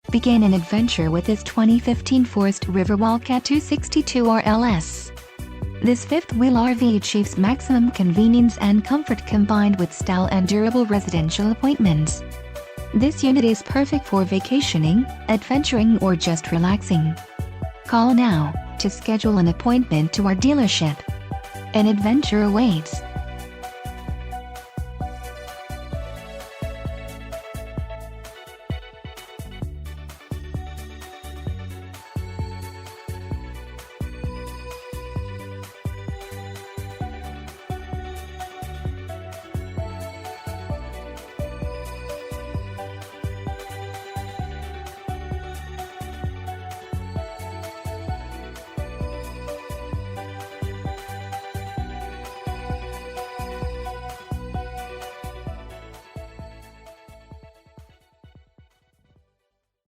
Begin an adventure with this 2015 Forest River Wildcat 262RLS. This fifth-wheel RV achieves maximum convenience and comfort combined with style and durable residential appointments. This unit is perfect for vacationing, adventuring, or just relaxing. Call now to schedule an appointment to our dealership. An adventure awaits.